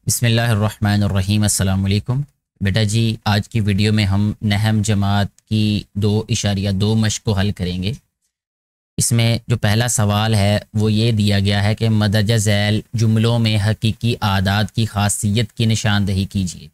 बिस्मिल्लाहिर्रहमानिर्रहीम। अस्सलाम वालेकुम। बेटा जी, आज की वीडियो में हम नहम जमात की 2.2 मश्क को हल करेंगे। इसमें जो पहला सवाल है वो ये दिया गया है कि मदरजा झैल जुमलों में हकीकी आदाद की खासियत की निशानदही कीजिए।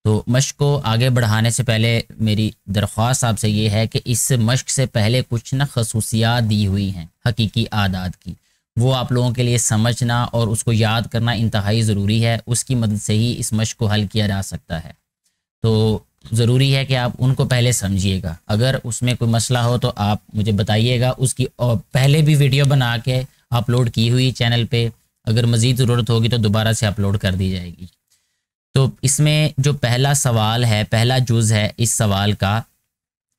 तो मश्क को आगे बढ़ाने से पहले मेरी दरख्वास्त आपसे ये है कि इस मश्क से पहले कुछ ना खसूसियात दी हुई हैं हकीकी आदाद की, वो आप लोगों के लिए समझना और उसको याद करना इंतहाई ज़रूरी है। उसकी मदद से ही इस मश्क को हल किया जा सकता है। तो ज़रूरी है कि आप उनको पहले समझिएगा। अगर उसमें कोई मसला हो तो आप मुझे बताइएगा। उसकी पहले भी वीडियो बना के अपलोड की हुई चैनल पे, अगर मज़ीद ज़रूरत होगी तो दोबारा से अपलोड कर दी जाएगी। तो इसमें जो पहला सवाल है, पहला जुज़ है इस सवाल का,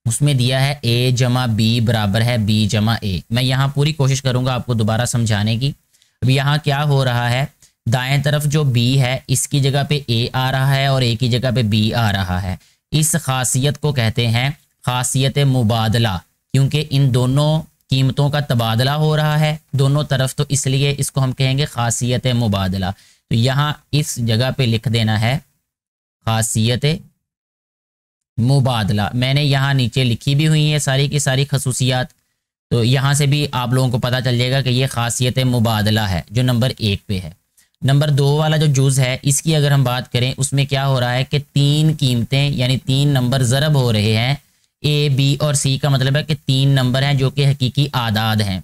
उसमें दिया है a जमा बी बराबर है b जमा a। मैं यहाँ पूरी कोशिश करूँगा आपको दोबारा समझाने की। अब यहाँ क्या हो रहा है, दाएं तरफ जो b है इसकी जगह पे a आ रहा है और a की जगह पे b आ रहा है। इस खासियत को कहते हैं खासियत मुबादला, क्योंकि इन दोनों कीमतों का तबादला हो रहा है दोनों तरफ, तो इसलिए इसको हम कहेंगे खासियत मुबादला। तो यहाँ इस जगह पे लिख देना है खासियत मुबादला। मैंने यहाँ नीचे लिखी भी हुई है सारी की सारी खसूसियात, तो यहाँ से भी आप लोगों को पता चल जाएगा कि ये खासियत मुबादला है जो नंबर 1 पे है। नंबर 2 वाला जो जुज़ है इसकी अगर हम बात करें, उसमें क्या हो रहा है कि 3 कीमतें यानी 3 नंबर ज़रब हो रहे हैं। ए बी और सी का मतलब है कि 3 नंबर हैं जो कि हकीकी आदाद हैं।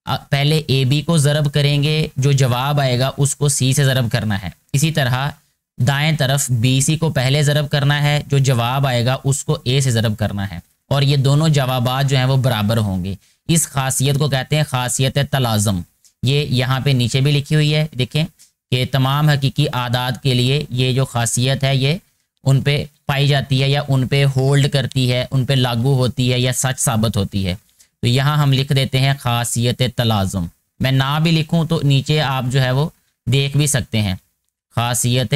पहले ए बी को ज़रब करेंगे, जो जवाब आएगा उसको सी से ज़रब करना है। इसी तरह दाएं तरफ बी सी को पहले ज़रब करना है, जो जवाब आएगा उसको ए से ज़रब करना है, और ये दोनों जवाबात जो हैं वो बराबर होंगे। इस खासियत को कहते हैं खासियत तलाज़म। ये यहाँ पे नीचे भी लिखी हुई है, देखें कि तमाम हकीकी आदाद के लिए ये जो खासियत है ये उन पे पाई जाती है या उन पे होल्ड करती है, उन पे लागू होती है या सच साबित होती है। तो यहाँ हम लिख देते हैं खासियत तलाज़ुम। मैं ना भी लिखूँ तो नीचे आप जो है वो देख भी सकते हैं खासियत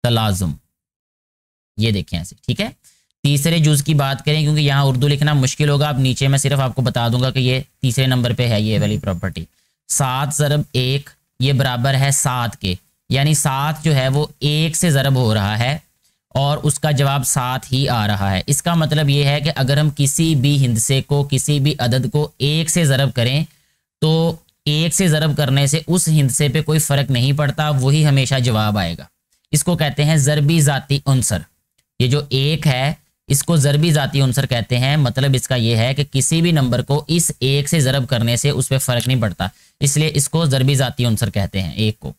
तलाज़ुम, ये देखें ऐसे, ठीक है। तीसरे जुज़ की बात करें, क्योंकि यहाँ उर्दू लिखना मुश्किल होगा, अब नीचे मैं सिर्फ आपको बता दूंगा कि ये तीसरे नंबर पे है ये वाली प्रॉपर्टी। 7 ज़रब 1 ये बराबर है 7 के, यानी 7 जो है वो 1 से ज़रब हो रहा है और उसका जवाब 7 ही आ रहा है। इसका मतलब ये है कि अगर हम किसी भी हिंदसे को, किसी भी अदद को 1 से ज़रब करें तो 1 से ज़रब करने से उस हिंदसे पे कोई फ़र्क नहीं पड़ता, वही हमेशा जवाब आएगा। इसको कहते हैं ज़रबी ज़ाती उनसर। ये जो 1 है इसको ज़रबी ज़ाती उनसर कहते हैं। मतलब इसका ये है कि किसी भी नंबर को इस 1 से ज़रब करने से उस पर फ़र्क नहीं पड़ता, इसलिए इसको ज़रबी ज़ाती उनसर कहते हैं 1 को।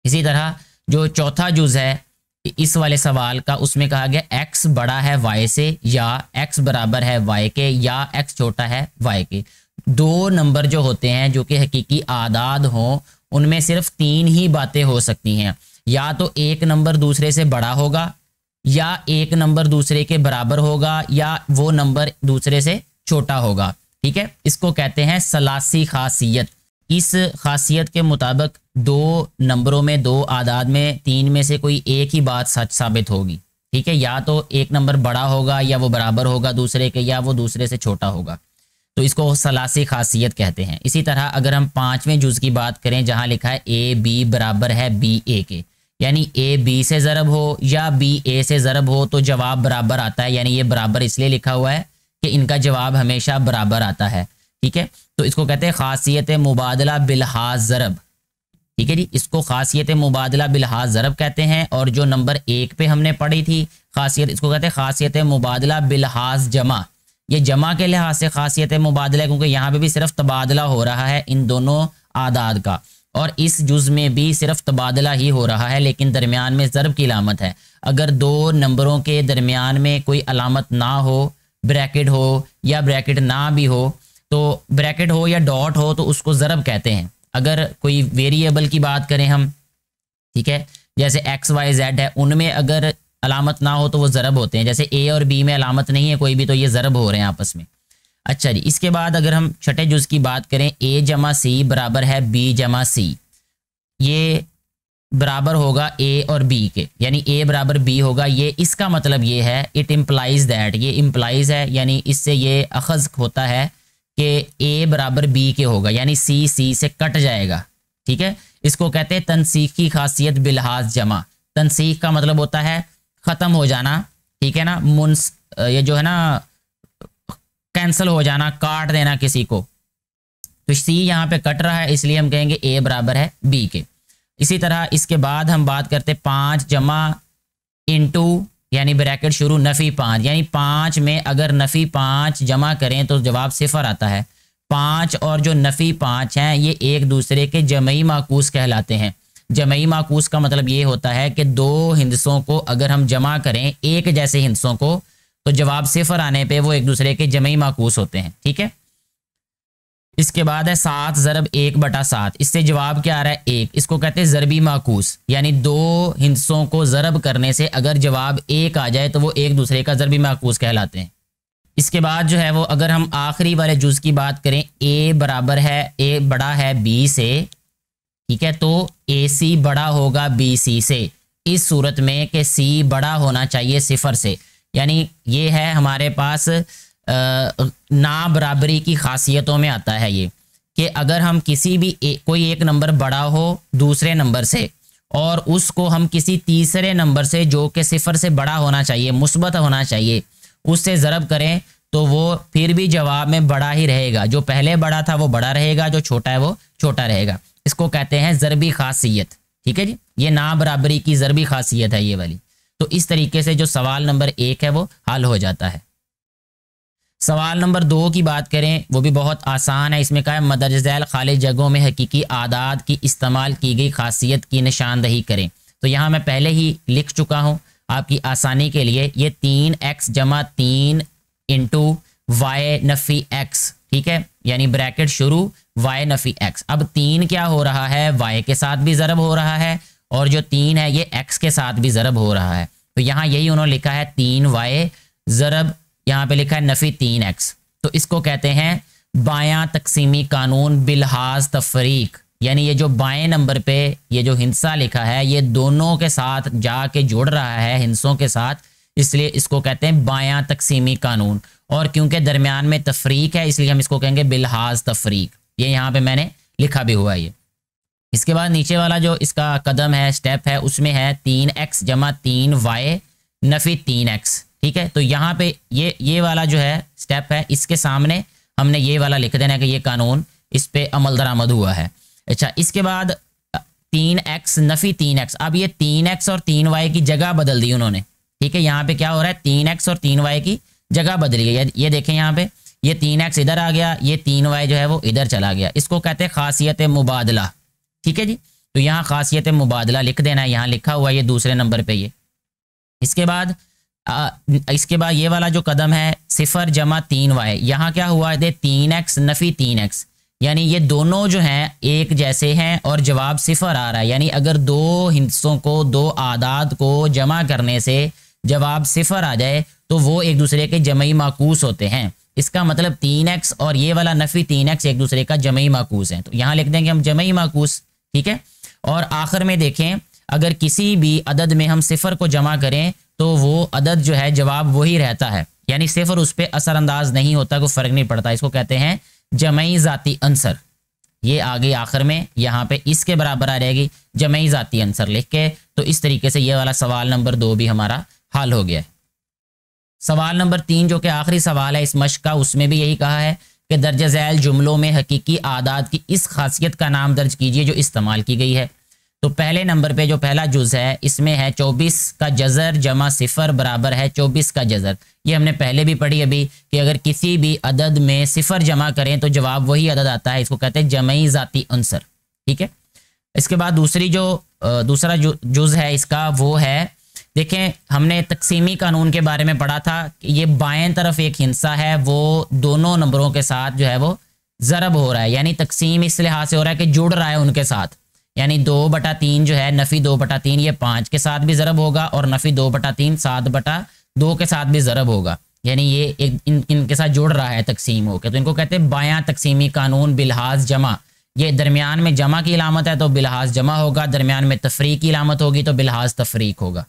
इसी तरह जो चौथा जुज़ है इस वाले सवाल का, उसमें कहा गया x बड़ा है y से, या x बराबर है y के, या x छोटा है y के। 2 नंबर जो होते हैं जो कि हकीकी आदाद हों, उनमें सिर्फ 3 ही बातें हो सकती हैं। या तो एक नंबर दूसरे से बड़ा होगा, या एक नंबर दूसरे के बराबर होगा, या वो नंबर दूसरे से छोटा होगा, ठीक है। इसको कहते हैं सलासी खासियत। इस खासियत के मुताबिक 2 नंबरों में, 2 आदाद में 3 में से कोई एक ही बात सच साबित होगी, ठीक है। या तो एक नंबर बड़ा होगा, या वो बराबर होगा दूसरे के, या वो दूसरे से छोटा होगा। तो इसको सलासी खासियत कहते हैं। इसी तरह अगर हम 5वें जुज़ की बात करें, जहाँ लिखा है ए बी बराबर है बी ए के, यानी ए बी से ज़रब हो या बी ए से ज़रब हो तो जवाब बराबर आता है। यानी ये बराबर इसलिए लिखा हुआ है कि इनका जवाब हमेशा बराबर आता है, ठीक है। तो इसको कहते हैं खासियत मुबादला बिलहाज ज़रब, ठीक है जी। इसको खासियत मुबादला बिलहाज ज़रब कहते हैं। और जो नंबर 1 पे हमने पढ़ी थी खासियत, इसको कहते हैं खासियत मुबादला बिलहाज जमा। ये जमा के लिहाज से खासियत मुबादला, क्योंकि यहाँ पे भी सिर्फ तबादला हो रहा है इन दोनों आदाद का, और इस जुज़ में भी सिर्फ तबादला ही हो रहा है, लेकिन दरमियान में ज़रब की अलामत है। अगर 2 नंबरों के दरमियान में कोई अलामत ना हो, ब्रैकेट हो या ब्रैकेट ना भी हो, तो ब्रैकेट हो या डॉट हो तो उसको ज़रब कहते हैं। अगर कोई वेरिएबल की बात करें हम, ठीक है, जैसे x y z है, उनमें अगर अलामत ना हो तो वो ज़रब होते हैं। जैसे a और b में अलामत नहीं है कोई भी, तो ये ज़रब हो रहे हैं आपस में। अच्छा जी, इसके बाद अगर हम छठे जुज़ की बात करें, a जमा c बराबर है b जमा c, ये बराबर होगा a और b के, यानी a बराबर b होगा। ये इसका मतलब ये है, इट इम्प्लाइज़ दैट, ये इम्प्लाइज़ है, यानी इससे ये अखज़ होता है कि a बराबर b के होगा, यानी c से कट जाएगा, ठीक है। इसको कहते हैं तनसीखी खासियत बिलहाज जमा। तनसीख का मतलब होता है ख़त्म हो जाना, ठीक है ना, ये जो है ना कैंसिल हो जाना, काट देना किसी को। तो सी यहाँ पे कट रहा है, इसलिए हम कहेंगे ए बराबर है बी के। इसी तरह इसके बाद हम बात करते 5 जमा इंटू यानी ब्रैकेट शुरू नफ़ी 5, यानी 5 में अगर नफ़ी 5 जमा करें तो जवाब 0 आता है। 5 और जो नफ़ी 5 हैं ये एक दूसरे के जमई माकूस कहलाते हैं। जमई माकूस का मतलब ये होता है कि दो हिंसों को अगर हम जमा करें, एक जैसे हिंसों को, तो जवाब 0 आने पे वो एक दूसरे के जमई माकूस होते हैं, ठीक है। इसके बाद है 7 ज़रब 1/7, इससे जवाब क्या आ रहा है 1। इसको कहते हैं ज़रबी माकूस, यानी दो हिंसों को ज़रब करने से अगर जवाब 1 आ जाए तो वो एक दूसरे का ज़रबी माकूस कहलाते हैं। इसके बाद जो है वो अगर हम आखिरी वाले जुज़ की बात करें, ए बड़ा है बी से, ठीक है, तो ए सी बड़ा होगा बी सी से, इस सूरत में कि सी बड़ा होना चाहिए 0 से। यानी ये है हमारे पास ना बराबरी की खासियतों में आता है ये, कि अगर हम किसी भी कोई एक नंबर बड़ा हो दूसरे नंबर से और उसको हम किसी तीसरे नंबर से जो कि 0 से बड़ा होना चाहिए, मुस्बत होना चाहिए, उससे ज़रब करें तो वो फिर भी जवाब में बड़ा ही रहेगा। जो पहले बड़ा था वो बड़ा रहेगा, जो छोटा है वो छोटा रहेगा। इसको कहते हैं ज़रबी खासियत, ठीक है जी। ये ना बराबरी की ज़रबी खासियत है ये वाली। तो इस तरीके से जो सवाल नंबर 1 है वो हल हो जाता है। सवाल नंबर 2 की बात करें, वो भी बहुत आसान है। इसमें कहा है मदरज झैल खाली जगहों में हकीकी आदाद की इस्तेमाल की गई खासियत की निशानदही करें। तो यहाँ मैं पहले ही लिख चुका हूँ आपकी आसानी के लिए। ये 3x जमा 3 इंटू वाई नफ़ी x, ठीक है, यानी ब्रैकेट शुरू y नफ़ी x। अब 3 क्या हो रहा है, y के साथ भी ज़रब हो रहा है और जो 3 है ये x के साथ भी ज़रब हो रहा है। तो यहाँ यही उन्होंने लिखा है 3y ज़रब, यहाँ पे लिखा है नफ़ी 3x। तो इसको कहते हैं बायां तकसीमी कानून बिलहाज तफरीक, यानी ये जो बाएं नंबर पे ये जो हिंसा लिखा है ये दोनों के साथ जाके जुड़ रहा है हिंसों के साथ, इसलिए इसको कहते हैं बायां तकसीमी कानून। और क्योंकि दरमियान में तफरीक है इसलिए हम इसको कहेंगे बिलहाज तफरीक। ये यहाँ पे मैंने लिखा भी हुआ है ये। इसके बाद नीचे वाला जो इसका कदम है, स्टेप है, उसमें है 3x जमा 3y नफ़ी 3x, ठीक है। तो यहाँ पे ये वाला जो है स्टेप है, इसके सामने हमने ये वाला लिख देना है कि ये कानून इस पे अमल दरामद हुआ है। अच्छा, इसके बाद 3x नफ़ी 3x, अब ये 3x और 3y की जगह बदल दी उन्होंने, ठीक है। यहाँ पे क्या हो रहा है 3x और 3y की जगह बदली गई। ये देखें यहाँ पे ये 3x इधर आ गया, ये 3y जो है वो इधर चला गया। इसको कहते हैं खासियत मुबादला, ठीक है जी। तो यहाँ खासियत मुबादला लिख देना है, यहाँ लिखा हुआ है ये दूसरे नंबर पे ये। इसके बाद ये वाला जो कदम है 0 जमा 3y, यहाँ क्या हुआ है 3x नफ़ी 3x, यानी ये दोनों जो हैं एक जैसे हैं और जवाब 0 आ रहा है। यानी अगर दो हिस्सों को, दो आदाद को जमा करने से जवाब 0 आ जाए तो वो एक दूसरे के जमई माकूस होते हैं। इसका मतलब 3x और ये वाला नफ़ी 3x एक दूसरे का जमई माकूस है। तो यहाँ लिख देंगे हम जमई माकूस, ठीक है। और आखिर में देखें अगर किसी भी अदद में हम 0 को जमा करें तो वो अदद जो है जवाब वही रहता है, यानी 0 उस पर असरअंदाज नहीं होता, कोई फ़र्क नहीं पड़ता। इसको कहते हैं जमई ज़ाती अंसर। ये आगे आखिर में यहाँ पे इसके बराबर आ जाएगी जमई ज़ाती अंसर लिख के। तो इस तरीके से ये वाला सवाल नंबर 2 भी हमारा हल हो गया है। सवाल नंबर 3 जो कि आखिरी सवाल है इस मश्क का, उसमें भी यही कहा है कि दर्ज झैल जुमलों में हकीकी आदाद की इस खासियत का नाम दर्ज कीजिए जो इस्तेमाल की गई है। तो पहले नंबर पे जो पहला जुज़ है इसमें है 24 का जज़र जमा 0 बराबर है 24 का जज़र। ये हमने पहले भी पढ़ी अभी कि अगर किसी भी अदद में 0 जमा करें तो जवाब वही अदद आता है। इसको कहते हैं जमई ज़ाती अंसर, ठीक है। इसके बाद दूसरा जुज़ है इसका, वो है देखें हमने तकसीमी कानून के बारे में पढ़ा था कि ये बाएं तरफ एक हिंसा है वो दोनों नंबरों के साथ जो है वो ज़रब हो रहा है, यानी तकसीम इस लिहाज से हो रहा है कि जुड़ रहा है उनके साथ। यानी 2/3 जो है नफ़ी 2/3 ये 5 के साथ भी ज़रब होगा और नफ़ी 2/3 7/2 के साथ भी ज़रब होगा, यानी ये एक इनके साथ जुड़ रहा है तकसीम होकर। तो इनको कहते हैं बायां तकसीमी कानून बिलहाज जमा। ये दरमियान में जमा की इलामत है तो बिलहाज जमा होगा, दरमियान में तफरीक की इलामत होगी तो बिलहाज तफरीक होगा।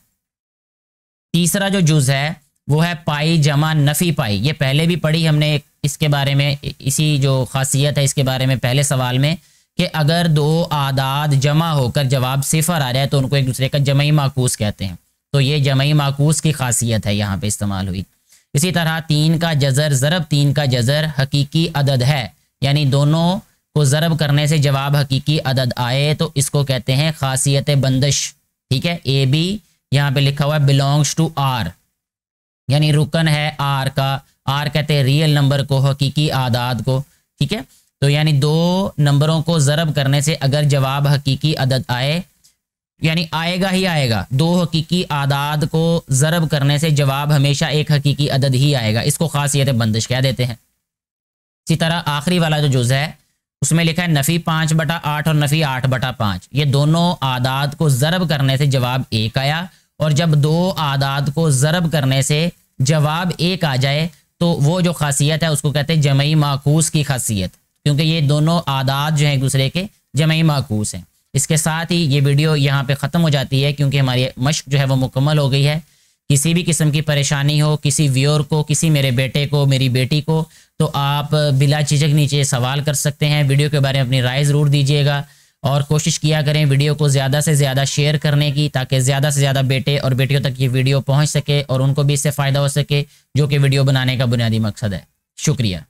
तीसरा जो जुज़ है वो है पाई जमा नफ़ी पाई। ये पहले भी पढ़ी हमने इसके बारे में, इसी जो खासियत है इसके बारे में पहले सवाल में कि अगर दो आदाद जमा होकर जवाब सिफर आ रहा है तो उनको एक दूसरे का जमई माकूस कहते हैं। तो ये जमई माकूस की खासियत है यहाँ पे इस्तेमाल हुई। इसी तरह 3 का जज़र ज़रब 3 का जज़र हकीकी अदद है, यानी दोनों को ज़रब करने से जवाब हकीकी अदद आए तो इसको कहते हैं खासियत बंदिश। ठीक है, ए बी यहाँ पे लिखा हुआ है बिलोंग्स टू आर, यानी रुकन है आर का। आर कहते हैं रियल नंबर को, हकीकी आदाद को। ठीक है, तो यानी दो नंबरों को ज़रब करने से अगर जवाब हकीकी अदद आए, यानी आएगा ही आएगा, दो हकीकी आदाद को ज़रब करने से जवाब हमेशा एक हकीकी अदद ही आएगा, इसको खासियत बंदिश कह देते हैं। इसी तरह आखिरी वाला जो जुज़ है उसमें लिखा है नफ़ी 5/8 और नफ़ी 8/5। ये दोनों आदाद को ज़रब करने से जवाब 1 आया, और जब दो आदाद को ज़रब करने से जवाब 1 आ जाए तो वो जो खासियत है उसको कहते हैं जमई माकूस की खासियत, क्योंकि ये दोनों आदाद जो हैं एक दूसरे के जमई माकूस हैं। इसके साथ ही ये वीडियो यहाँ पे ख़त्म हो जाती है, क्योंकि हमारी मश्क जो है वो मुकम्मल हो गई है। किसी भी किस्म की परेशानी हो, किसी व्यूअर को, किसी मेरे बेटे को, मेरी बेटी को, तो आप बिला झिझक नीचे सवाल कर सकते हैं। वीडियो के बारे में अपनी राय ज़रूर दीजिएगा और कोशिश किया करें वीडियो को ज़्यादा से ज़्यादा शेयर करने की, ताकि ज़्यादा से ज़्यादा बेटे और बेटियों तक ये वीडियो पहुँच सके और उनको भी इससे फ़ायदा हो सके, जो कि वीडियो बनाने का बुनियादी मकसद है। शुक्रिया।